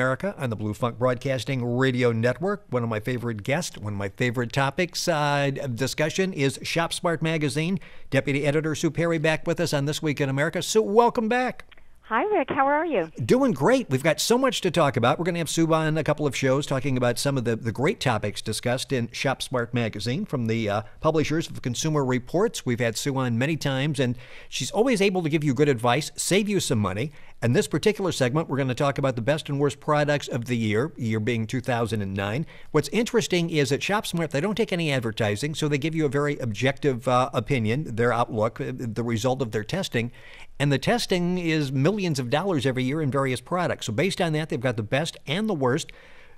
America on the Blue Funk Broadcasting Radio Network. One of my favorite guests, one of my favorite topics of discussion is Shop Smart Magazine. Deputy Editor Sue Perry back with us on This Week in America. Sue, welcome back. Hi, Rick. How are you? Doing great. We've got so much to talk about. We're going to have Sue on a couple of shows talking about some of the great topics discussed in Shop Smart Magazine from the publishers of Consumer Reports. We've had Sue on many times, and she's always able to give you good advice, save you some money. In this particular segment, we're going to talk about the best and worst products of the year being 2009. What's interesting is at Shop Smart, they don't take any advertising, so they give you a very objective opinion, their outlook, the result of their testing. And the testing is millions of dollars every year in various products. So based on that, they've got the best and the worst.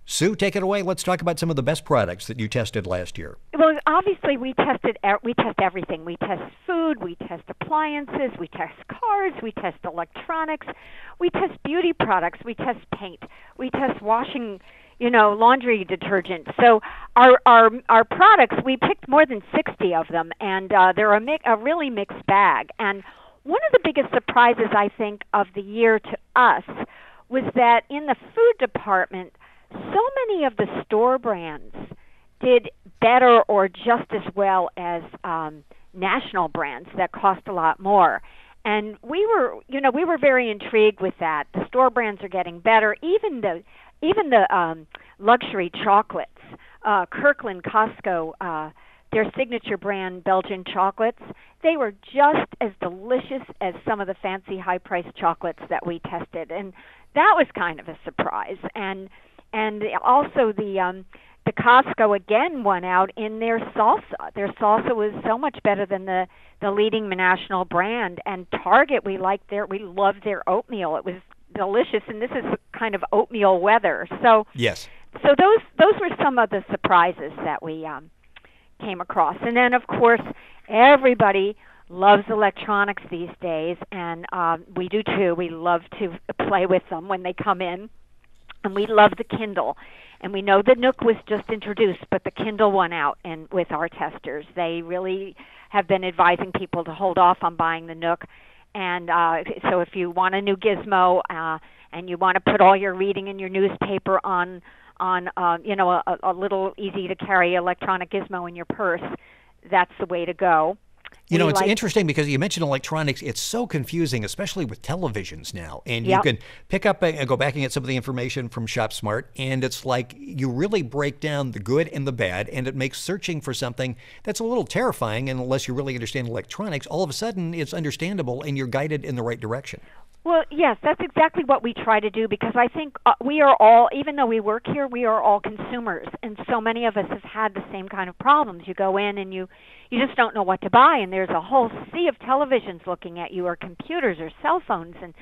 Sue, take it away. Let's talk about some of the best products that you tested last year. Well, obviously, we test everything. We test food, we test appliances, we test cars, we test electronics, we test beauty products, we test paint, we test washing, laundry detergent. So our products, we picked more than 60 of them, and they're a really mixed bag. And one of the biggest surprises, I think, of the year to us was that in the food department, so many of the store brands did better or just as well as national brands that cost a lot more. And we were very intrigued with that. The store brands are getting better. Even the luxury chocolates, Kirkland, Costco, their signature brand Belgian chocolates, they were just as delicious as some of the fancy high-priced chocolates that we tested. And that was kind of a surprise. And also the Costco again won out in their salsa. Their salsa was so much better than the leading national brand. And Target, we loved their oatmeal. It was delicious, and this is kind of oatmeal weather. So yes. So those were some of the surprises that we came across. And then, of course, everybody loves electronics these days, and we do too. We love to play with them when they come in, and we love the Kindle. And we know the Nook was just introduced, but the Kindle won out with our testers. They really have been advising people to hold off on buying the Nook. And so if you want a new gizmo and you want to put all your reading in your newspaper on a little easy-to-carry electronic gizmo in your purse, that's the way to go. It's interesting because you mentioned electronics. It's so confusing, especially with televisions now. And you can pick up and go back and get some of the information from Shop Smart, and it's like you really break down the good and the bad, and it makes searching for something that's a little terrifying, and unless you really understand electronics, all of a sudden it's understandable and you're guided in the right direction. Well, yes, that's exactly what we try to do, because I think we are all, even though we work here, we are all consumers, and so many of us have had the same kind of problems. You go in and you just don't know what to buy, and there's a whole sea of televisions looking at you, or computers, or cell phones, and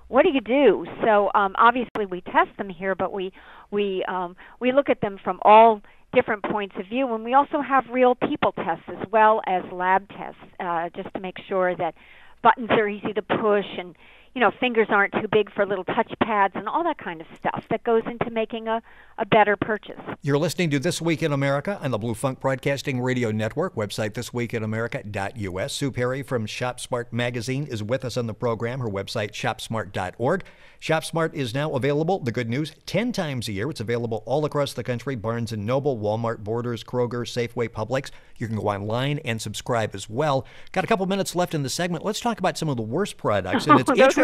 what do you do? So obviously we test them here, but we look at them from all different points of view, and we also have real people tests as well as lab tests, just to make sure that buttons are easy to push, and fingers aren't too big for little touch pads, and all that kind of stuff that goes into making a better purchase. You're listening to This Week in America on the Blue Funk Broadcasting Radio Network, website thisweekinamerica.us. Sue Perry from Shop Smart Magazine is with us on the program. Her website, shopsmart.org. Shop Smart is now available, the good news, 10 times a year. It's available all across the country, Barnes & Noble, Walmart, Borders, Kroger, Safeway, Publix. You can go online and subscribe as well. Got a couple minutes left in the segment. Let's talk about some of the worst products. And it's interesting.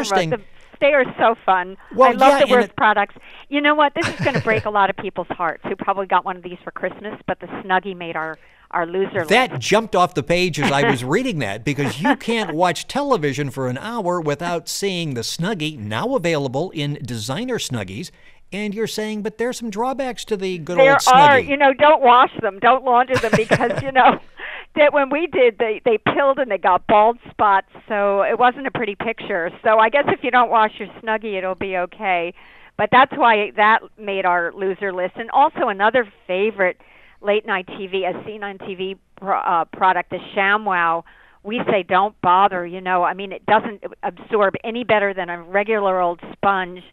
They are so fun. Well, I love the worst products. You know what? This is going to break a lot of people's hearts who probably got one of these for Christmas, but the Snuggie made our loser list. That jumped off the page as I was reading that, because you can't watch television for an hour without seeing the Snuggie, now available in designer Snuggies. And you're saying, but there's some drawbacks to the good old Snuggie. There are. Don't wash them. Don't launder them, because, that when we did, they pilled and they got bald spots, so it wasn't a pretty picture. So I guess if you don't wash your Snuggie, it'll be okay. But that's why that made our loser list. And also another favorite late-night TV, a scene-on-TV product, the ShamWow. We say don't bother, it doesn't absorb any better than a regular old sponge,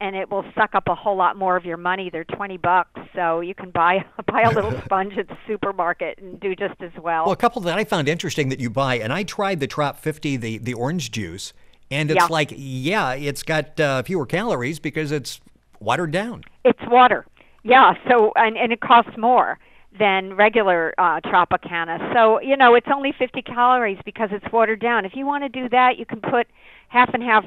and it will suck up a whole lot more of your money. They're $20, so you can buy a little sponge at the supermarket and do just as well. Well, a couple that I found interesting that you buy, and I tried the Trop 50, the orange juice, and it's it's got fewer calories because it's watered down. It's water. Yeah, so and it costs more than regular Tropicana. So, it's only 50 calories because it's watered down. If you want to do that, you can put half and half,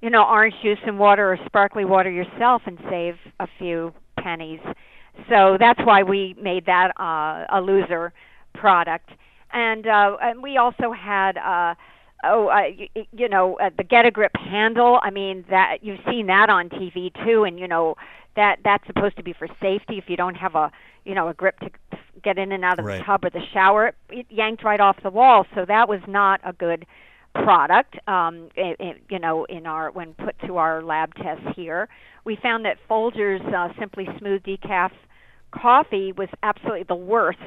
orange juice and water or sparkly water yourself and save a few pennies. So that's why we made that a loser product. And we also had the Get a Grip handle. I mean, that you've seen that on TV too, and that's supposed to be for safety. If you don't have a grip to get in and out of the tub or the shower, it yanked right off the wall. So that was not a good product. In our when put to our lab tests here, we found that Folgers Simply Smooth Decaf coffee was absolutely the worst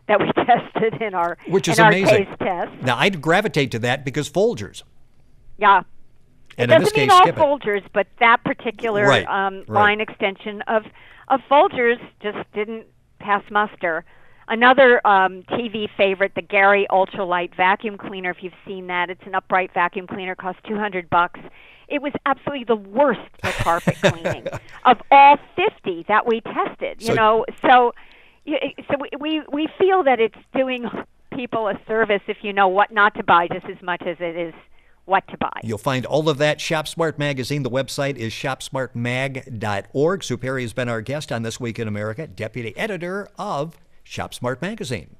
that we tested in our amazing. Taste test. Now I'd gravitate to that because Folgers. Yeah. And it in this doesn't mean case, all skip Folgers, but that particular line extension of Folgers just didn't pass muster. Another TV favorite, the Gary Ultralight vacuum cleaner. If you've seen that, it's an upright vacuum cleaner. Costs $200. It was absolutely the worst at carpet cleaning of all 50 that we tested. So we feel that it's doing people a service if you know what not to buy just as much as it is what to buy. You'll find all of that. Shop Smart Magazine. The website is shopsmartmag.org. Sue Perry has been our guest on This Week in America, deputy editor of Shop Smart Magazine.